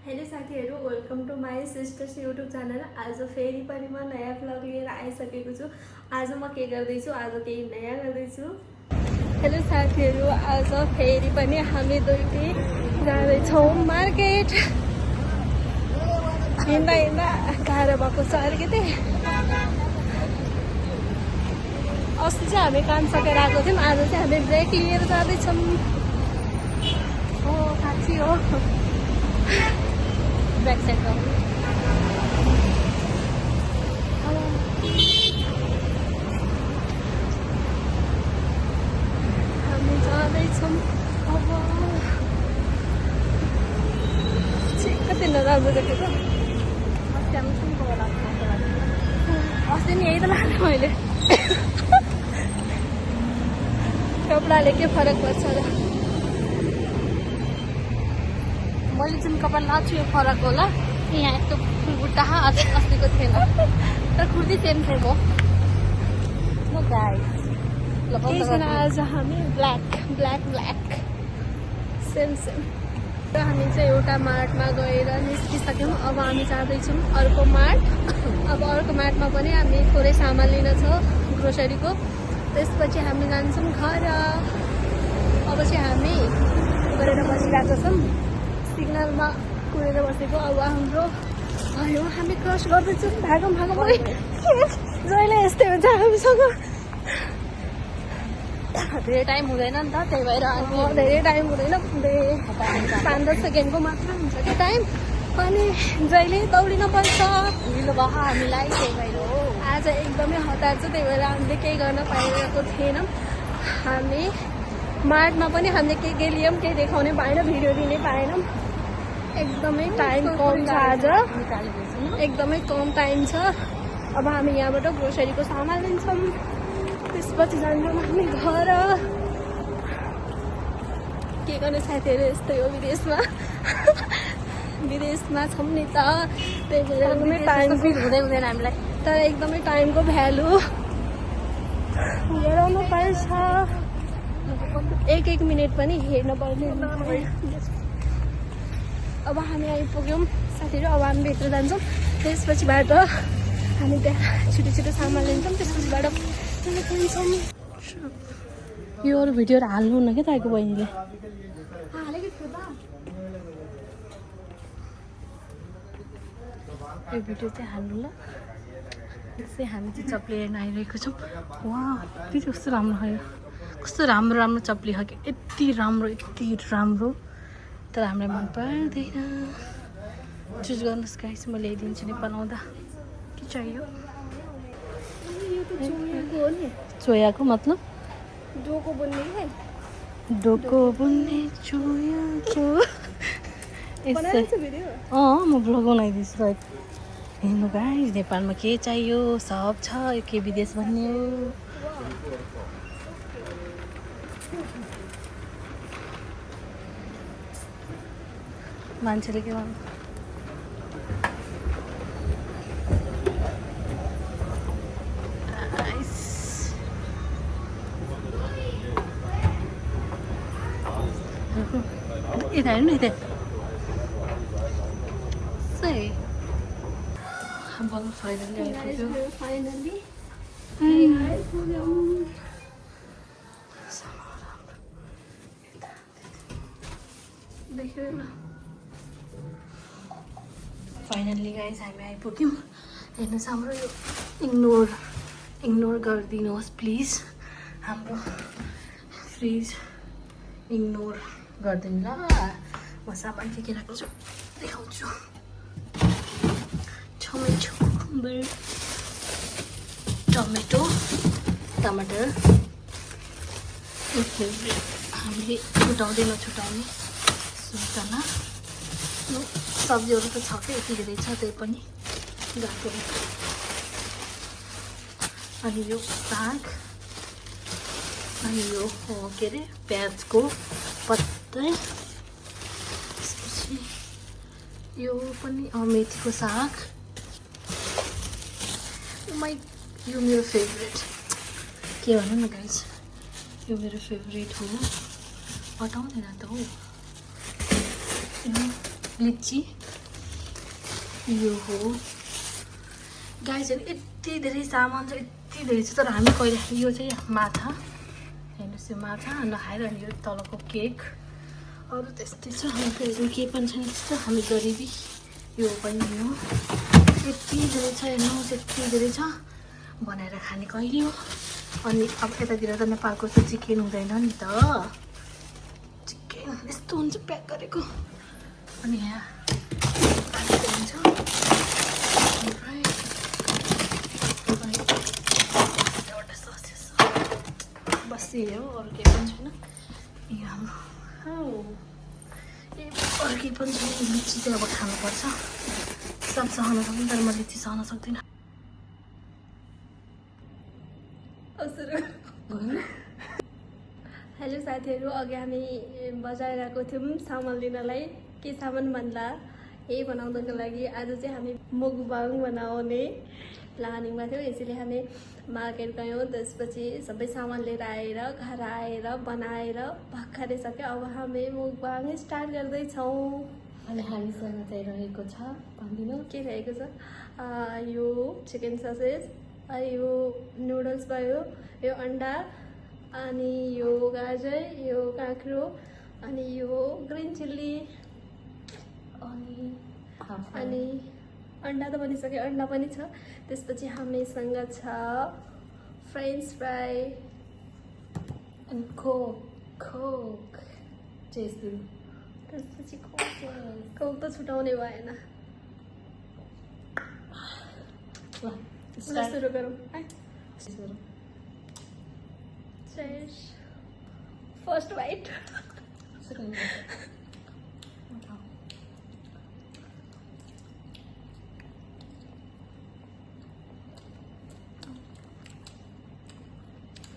Hello साथीहरु, welcome to my sisters YouTube channel. आज फेरि पनि म नयाँ भ्लग लिएर आइसकेको छु। आज म के गर्दैछु, आज केही नयाँ गर्दैछु। हेलो साथीहरु, आज फेरि पनि हामी दुईटी जाँदैछौँ मार्केट। हिँड्दा हिँड्दा गाह्रो भएको छ अलिकति। अस्ति चाहिँ हामी काम सकेर आएको थियौँ, आज चाहिँ हामी ब्रेक लिएर जाँदैछौँ। हो साँच्ची हो, ब्याक साइड हो। हामी जाँदैछौँ अब। कति नराम्रो देखेको। अस्ति नि यही त लाग्यो मैले। कपडाले के फरक पर्छ र। मैले जुन कपडा लगाएको छु यो फरक होला। यहाँ यस्तो फुलबुट्टा अस्तिको थिएन, तर कुर्ती सेम सेम हो। आज हामी ब्ल्याक सेम सेम। र हामी चाहिँ एउटा मार्टमा गएर निस्किसक्यौँ। अब हामी जाँदैछौँ अर्को मार्ट। अब अर्को मार्टमा पनि हामी थोरै सामान लिन छ ग्रोसरीको। त्यसपछि हामी जान्छौँ घर। अब चाहिँ हामी गरेर बसिरहेको छौँ, सिग्नलमा कुरेर बसेको। अब हाम्रो भयो, हामी क्रस गर्दैछौँ। भागौँ जहिले यस्तै हुन्छ हामीसँग। धेरै टाइम हुँदैन नि त, त्यही भएर धेरै टाइम हुँदैन, 5-10 सेकेन्डको मात्र हुन्छ त्यो टाइम। अनि जहिले दौडिन पर्छ, ढिलो भयो हामीलाई। त्यही भएर हो आज एकदमै हतार छ, त्यही भएर हामीले केही गर्न पाइरहेको थिएनौँ। हामी मार्टमा पनि हामीले के लियौँ केही देखाउनै पाएन, भिडियो लिनै पाएनौँ। एकदमै टाइम कम छ आज, एकदमै कम टाइम छ। अब हामी यहाँबाट ग्रोसरीको सामान लिन्छौँ, त्यसपछि जान्छौँ हामी घर। के गर्ने साथीहरू, यस्तै हो विदेशमा। विदेशमा छौँ नि त, त्यही भएर एकदमै टाइम हुँदैन हामीलाई। तर एकदमै टाइमको भ्यालु गराउनु पर्छ। एक मिनट पनि हेर्न पर्ने। अब हामी आइपुग्यौँ साथीहरू। अब हामी भित्र जान्छौँ, त्यसपछिबाट हामी त्यहाँ छिटो सामान लिन्छौँ, त्यसपछिबाट जान्छौँ। यो अरू भिडियोहरू हाल्नु न क्या तपाईँको बहिनीले। यो भिडियो चाहिँ हाल्नु ल। त्यसै हामी चाहिँ चप्ली हेर्न आइरहेको छौँ। वाह, यति कस्तो राम्रो खायो, कस्तो राम्रो चप्ली खायो। यति राम्रो, तर हामीलाई मन पर्दैन। चुज गर्नुहोस् गाइस, म ल्याइदिन्छु नेपाल आउँदा। के चाहियो? चोयाको मतलब डोको बुन्ने चोयाको। म ब्लग बनाइदिन्छु। हेर्नु गाइस, नेपालमा के चाहियो सब छ। यो के विदेश भन्ने हो। मान्छेले के भन्नु। यता हेर्नु न, यता सही। फाइनली आइपुग्यो। फाइनली गाइस हामी आइपुग्यौँ। हेर्नुहोस्, हाम्रो यो इग्नोर गरिदिनुहोस् प्लिज। हाम्रो फ्रिज इग्नोर गरिदिनु ल। म सामान के राख्छु देखाउँछु। टमेटो, टमाटर हामीले छुटाउने सुन्तला। सब्जीहरू त छ क्या, यति धेरै छ, त्यही पनि गएको। अनि यो साग, अनि यो के अरे प्याजको पत्ता। त्यसपछि यो पनि मेथीको साग। यो मेरो फेभरेट, के भनौँ न गाइस, यो मेरो फेभरेट हो, हटाउँदैन त हो। लिची यो हो गाइजहरू, यति धेरै सामान छ, यति धेरै छ। तर हामी कहिले यो चाहिँ माछा, हेर्नुहोस् यो माछा नखाएर, अनि यो तलको केक, अरू त्यस्तै छ। हाम्रो केही पनि छैन त्यस्तो, हामी गरिबी। यो पनि हो, यति धेरै छ हेर्नुहोस्, यति धेरै छ। बनाएर खाने कहिले हो। अनि अब यतातिर त नेपालको त चिकन हुँदैन नि त, चिकन यस्तो हुन्छ प्याक गरेको। अनि यहाँ हुन्छ बस यही हो, अरू केही पनि छैन। यो हाम्रो अरू केही पनि छैन। लिची चाहिँ अब खानुपर्छ, सब सहन सक्दैन, तर म लिची सहन सक्दिनँ। हेलो साथीहरू, अघि हामी बजार गएको थियौँ सामान लिनलाई। के सामान भन्दा यही बनाउनको लागि आज चाहिँ हामी मुकबाङ बनाउने प्लानिङमा थियौँ। यसैले हामी मार्केट गयौँ, त्यसपछि सबै सामान लिएर आएर घर आएर बनाएर भर्खरै सक्यो। अब हामी मुकबाङ स्टार्ट गर्दैछौँ। अनि हामीसँग चाहिँ रहेको छ, भनिदिनु के रहेको छ। यो चिकन ससेज, यो नुडल्स भयो, यो अन्डा, अनि यो गाजर, यो काँक्रो, अनि यो ग्रिन चिल्ली, अनि अन्डा त बनिसक्यो, अन्डा पनि छ। त्यसपछि हामीसँग छ फ्रेन्च फ्राई अनि कोक त्यसपछि कोक त छुटाउने भएन। सुरु गरौँ है। First bite.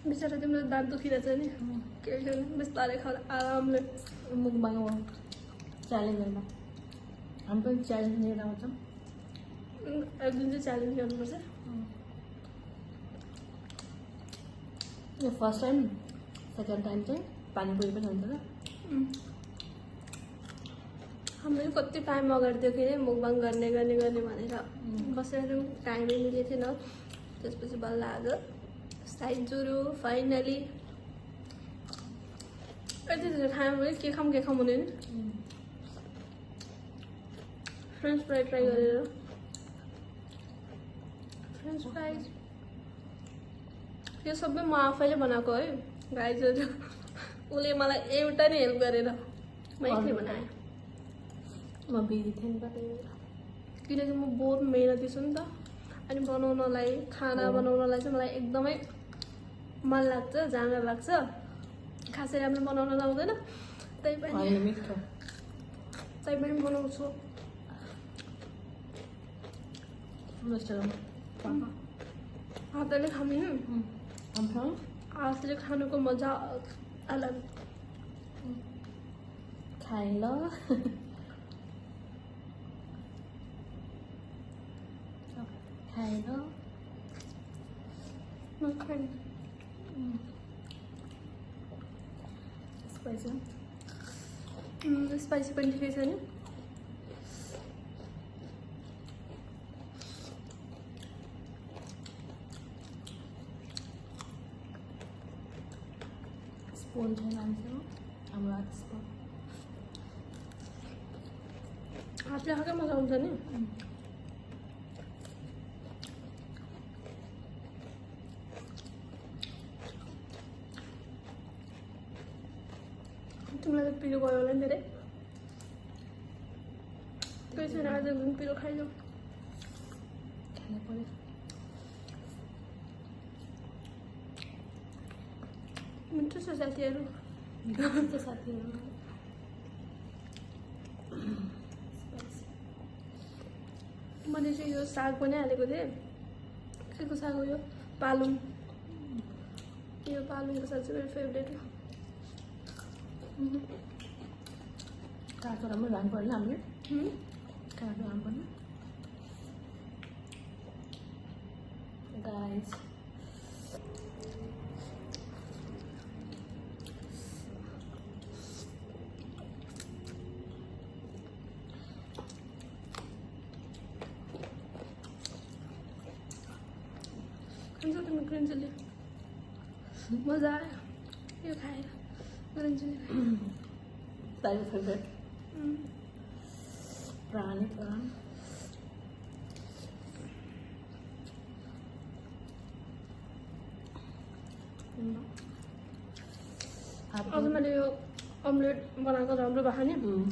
बिचरा तिम्रो दाँत दुखिरहेछ नि, केही छैन, बिस्तारै खाऊ आरामले। मुकबाङ हो च्यालेन्जरमा, हामी पनि च्यालेन्ज लिएर आउँछौँ। एक दिन चाहिँ च्यालेन्ज गर्नुपर्छ। यो फर्स्ट टाइम, सेकेन्ड टाइम चाहिँ पानीपुरी पनि हुन्छ ल। हामीले कति टाइम अगाडि थियो कि मुकबाङ गर्ने भनेर बसेर थियौँ, टाइमै मिलेको थिएन। त्यसपछि बल्ल आज साइड जुरो फाइनली। यति धेरै खायो भने के खाऊँ हुने नि। फ्रेन्च फ्राई ट्राई गरेर, फ्रेन्च फ्राइज यो सबै म आफैले बनाएको है गाइजहरू। उसले मलाई एउटा नै हेल्प गरेर म एक्लै बनाएँ। म बिजी थिएँ नि त, किनकि म बहुत मेहनती छु नि त। अनि बनाउनलाई, खाना बनाउनलाई चाहिँ मलाई एकदमै मन लाग्छ, जाँगर लाग्छ। खासै राम्रो बनाउन लाउँदैन, त्यही पनि बनाउँछु। हातले खानु, हातले खानुको मजा अलग। खाए ल स्पाइसी पनि ठिकै छ नि। स्पुन छैन हामीसँग, हाम्रो हातले खाएकै मजा आउँछ नि। तिमीलाई त पिरो गयो होला नि धेरै, केही छैन, आज पिरो खाइजाऊ। खानु पर्यो। मिठो छ साथीहरू, मैले चाहिँ यो साग पनि हालेको थिएँ। के को साग हो यो? पालुङ। यो पालुङको साग चाहिँ मेरो फेभरेट हो। काँक्रो राम्रो लानु पर्यो हामीले, काँक्रो लानु पर्यो गाइस। हुन्छ तिम्रो ग्रिन चिल्ली मजा आयो यो खाएर ग्रिन चिल्ली ताई फेभरेट प्राण प्राण आज मैले यो अमलेट बनाएको राम्रो भएको नि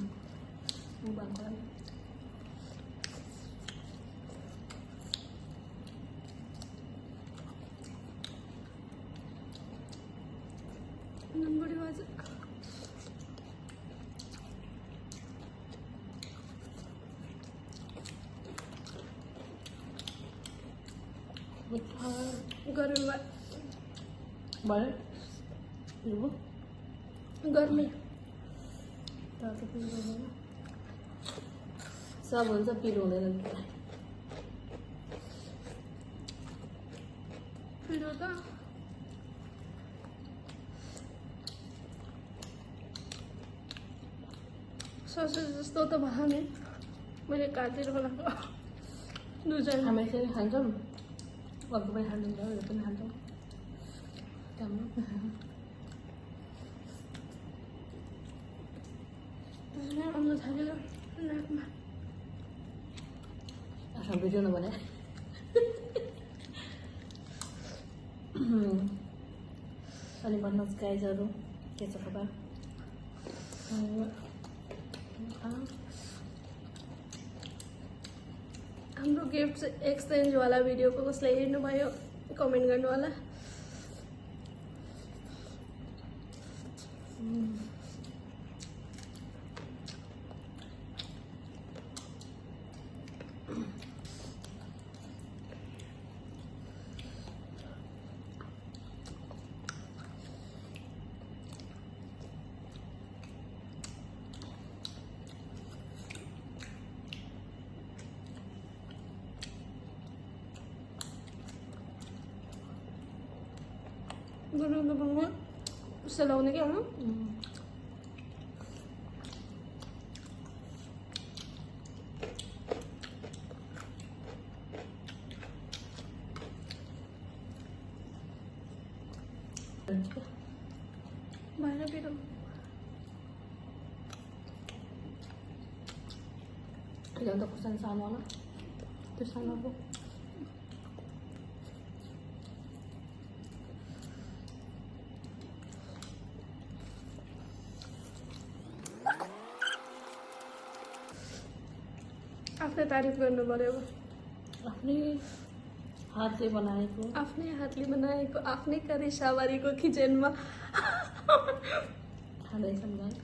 बढी आज गर्मी भयो गर्मी सब हुन्छ पिरो हुँदैन पिरो त ससेज जस्तो त भयो नि मैले काटेर बनाएको दुईजना हामी यसरी खान्छौँ अर्को पनि खानुहुन्छ यो पनि खान्छौँ आउनु थाल्यो नाकमा आफ्नो भिडियो नबने अनि भन्नुहोस् गाइजहरू के छ खबर हाम्रो गिफ्ट एक्सचेन्जवाला भिडियोको कसले हेर्नुभयो कमेन्ट गर्नु होला गुरुङ दबाउमा सेलाउने क्या हो बाहिर पिरो yang tak pesan sama lah tu sana pun आफ्नै तारिफ गर्नु पर्यो आफ्नै हातले बनाएको आफ्नै हातले बनाएको आफ्नै करेसाबारीको किचनमा खाँदैछन् गाई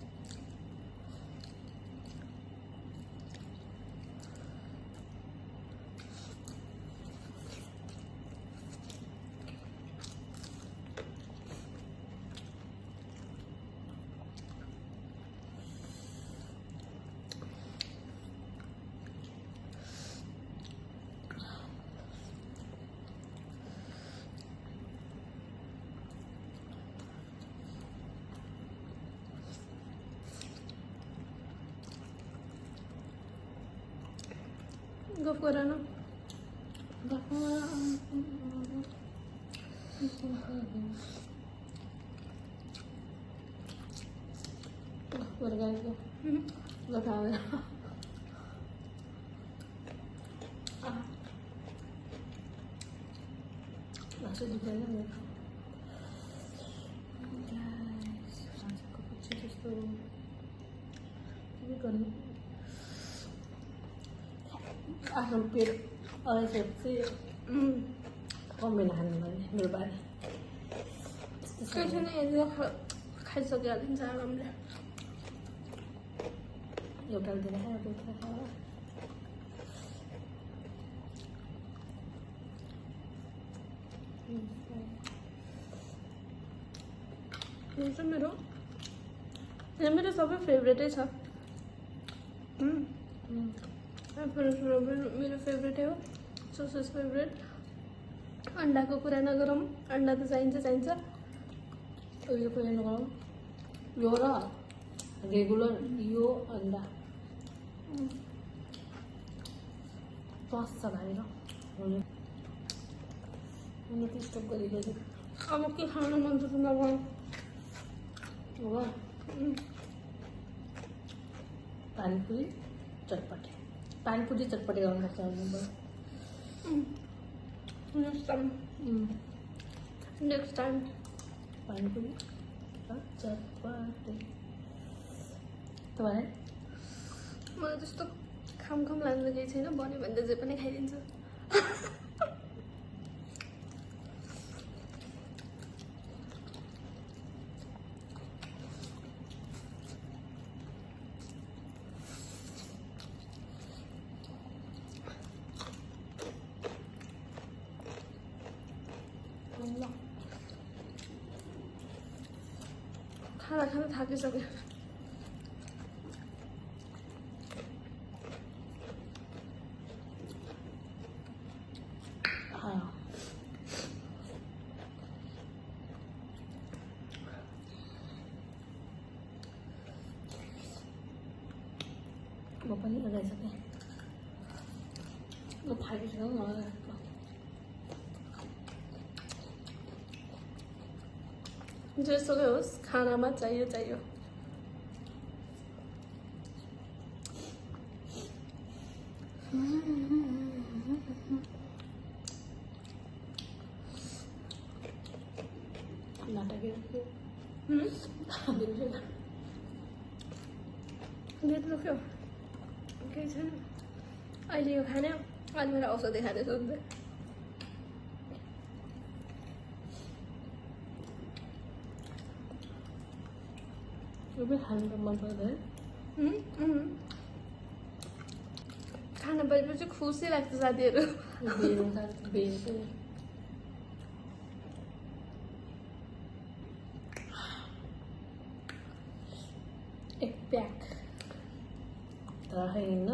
गफ गर न Bergaya bergaya langsung dijalan ya guys langsung ke kecil tuh ini kan hampir resepsi pembelahan berbalik कहिले यसो खाइसक्यो हालिन्छ आरामले एउटा दिएर दुईवटा खायो यो चाहिँ मेरो सबै फेभरेटै छ मेरो फेभरेटै हो ससेज फेभरेट अन्डाको कुरा नगरौँ अन्डा त चाहिन्छ यो पनि नगरौँ यो र रेगुलर यो अन्डा पस्छ भाइ र उनीहरू स्टप गरिदियो अब के खानु मन छ तिमीलाई? हो पानीपुरी चटपटे गर्नुपर्छ नेक्स्ट टाइम पानीपुरी चटपटे तपाईँ मलाई त्यस्तो खाम लाग्नु केही छैन, भन्यो भने त जे पनि खाइदिन्छु। खाना थाकिसक्यो। म पनि लगाइसकेँ। म थाकिसकेँ मलाई। जेसुकै होस्, खानामा चाहियो। बेद रोक्यो केही छैन। अहिले यो खाने, अहिले मेरो औषधि खाँदैछ अन्त। खानु त मन पर्दैन। खाना पाएपछि खुसी लाग्छ साथीहरू। एक प्याक त होइन।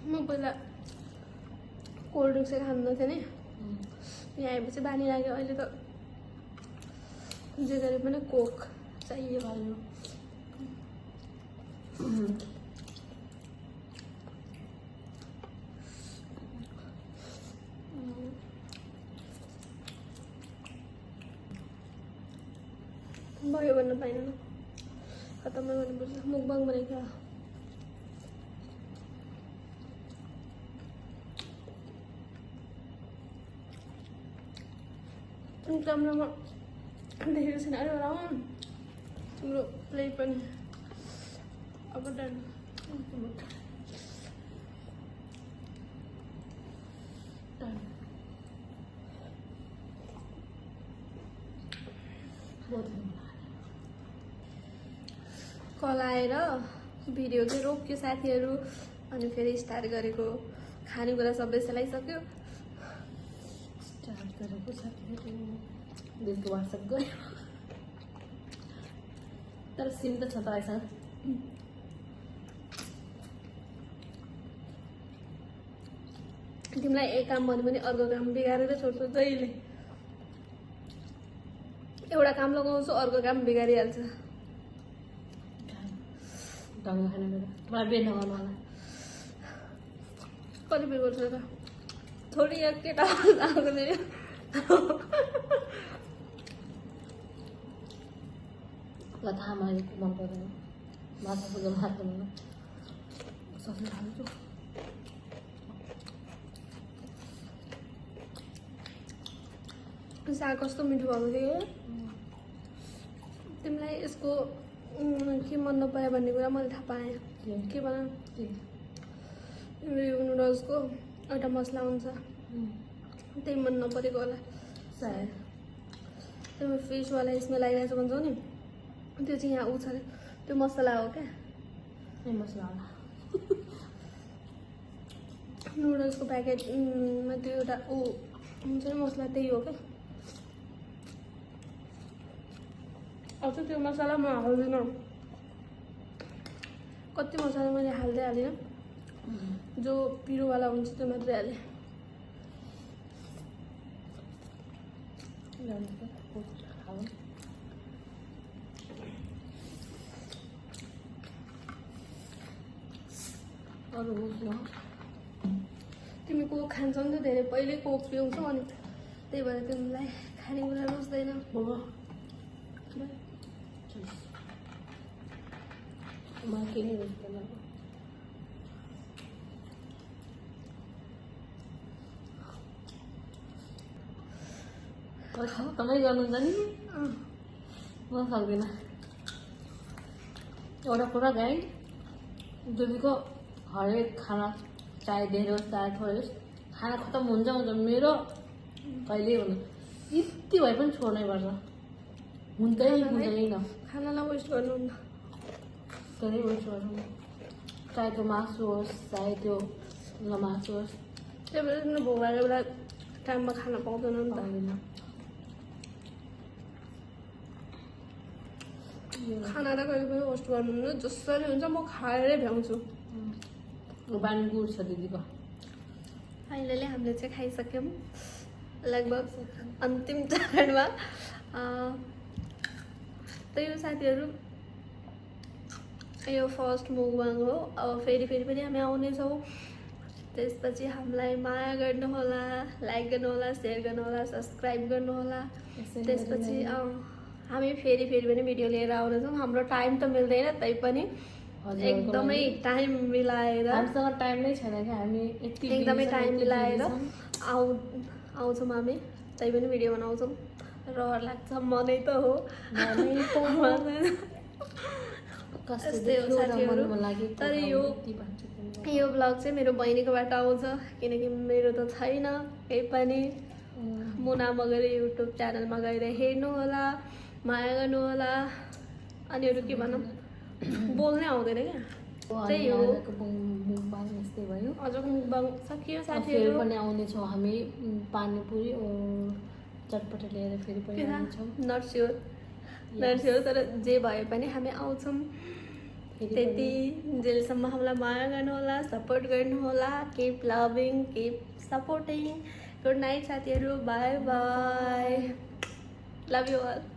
म पहिला कोल्ड ड्रिङ्क्स चाहिँ खाँदैथिएँ नि, यहाँ आएपछि बानी लाग्यो। अहिले त जे गरे पनि कोक चाहियो हाल्नु। भयो भन्न पाइनँ, खतमै गर्नुपर्छ। मुखबाङ बनाइदियो। क्यामेरामा देखेको छैन। अरे राउन तिम्रो प्लेट पनि अब डन। कल आएर भिडियो चाहिँ रोक्यो साथीहरू, अनि फेरि स्टार्ट गरेको। खानेकुरा सबै सेलाइसक्यो। स्टार्ट गरेको साथीहरू दिनको वाट्सएप गयो, तर सिम त छ तपाईँसँग। तिमीलाई एक काम भन्यो भने अर्को काम बिगारेर छोड्छौ जहिले। एउटा काम लगाउँछु, अर्को काम बिगारिहाल्छ। ढङ्ग खाने मेरो मलाई बेन नगर्नु होला। कति बिगार्छ त थोडी एक केटा आएको मेरो। थाहा मलाई मन पर्दैन। माछा पुग्यो मात्र मलाई सब्जी खान्छु। साग कस्तो मिठो भएको थियो। तिमीलाई यसको के मन नपऱ्यो भन्ने कुरा मैले थाहा पाएँ। के भन, यो नुडल्सको एउटा मसला हुन्छ, त्यही मन नपरेको होला सायद। तिम्रो फिसवाला स्मेल आइरहेको छ भन्छौ नि, त्यो चाहिँ यहाँ ऊ छ अरे, त्यो मसला हो क्या। मसला होला नुडल्सको प्याकेटमा त्यो एउटा ऊ हुन्छ नि मसला, त्यही हो क्या। अझ त्यो मसला म हाल्दिनँ। कति मसला मैले हाल्दै हालिनँ, जो पिरोवाला हुन्छ त्यो मात्रै हालेँ। अरू बुझ्नु तिमी कोक खान्छौ नि त धेरै पहिल्यै कोक पिउँछौ अनि त्यही भएर तिमीलाई खानेकुरा रुच्दैन मलाई के नै बुझ्दैन तपाईँ गर्नुहुन्छ नि म सक्दिनँ एउटा कुरा गाई दिदीको हरेक खाना चाहे धेरै होस् चाहे थोरै होस् खाना खत्तम हुन्छ मेरो कहिल्यै हुनु यति भए पनि छोड्नै पर्छ हुँदैन खानालाई वेस्ट गर्नुहुन्न धेरै वेस्ट गर्नु चाहे त्यो मासु होस् चाहे त्यो नमासु होस् त्यही भएर तिमीले भोक लागेको बेला टाइममा खाना पाउँदैन नि त पाउँदैन खाना त कहिले पनि वेस्ट गर्नुहुन्न जसरी हुन्छ म खाएरै भ्याउँछु बानी गुड छ दिदीको फाइनली हामीले चाहिँ खाइसक्यौँ लगभग अन्तिम चरणमा त्यही हो साथीहरू यो फर्स्ट मुखबाङ हो अब फेरि पनि हामी आउनेछौँ त्यसपछि हामीलाई माया गर्नुहोला लाइक गर्नुहोला सेयर गर्नुहोला सब्सक्राइब गर्नुहोला त्यसपछि हामी फेरि पनि भिडियो लिएर आउनेछौँ हाम्रो टाइम त मिल्दैन तैपनि एकदमै टाइम मिलाएर हामीसँग टाइम नै छैन कि हामी एकदमै टाइम मिलाएर आउँछौँ हामी तै पनि भिडियो बनाउँछौँ रहर लाग्छ मनै त हो यस्तै हो साथीहरू तर यो ब्लग चाहिँ मेरो बहिनीकोबाट आउँछ किनकि मेरो त छैन केही पनि मुना मगर युट्युब च्यानलमा गएर हेर्नुहोला माया गर्नुहोला अनि अरू के भनौँ बोल्नै आउँदैन क्या त्यही हो आजको मुखबाङ सकियो साथीहरू पनि आउनेछौँ हामी पानीपुरी चटपटे लिएर फेरि पनि आउनेछौँ नर्स्योर तर जे भए पनि हामी आउँछौँ त्यति जेलसम्म हामीलाई माया गर्नुहोला सपोर्ट गर्नुहोला keep loving keep supporting good night साथीहरू bye bye love you all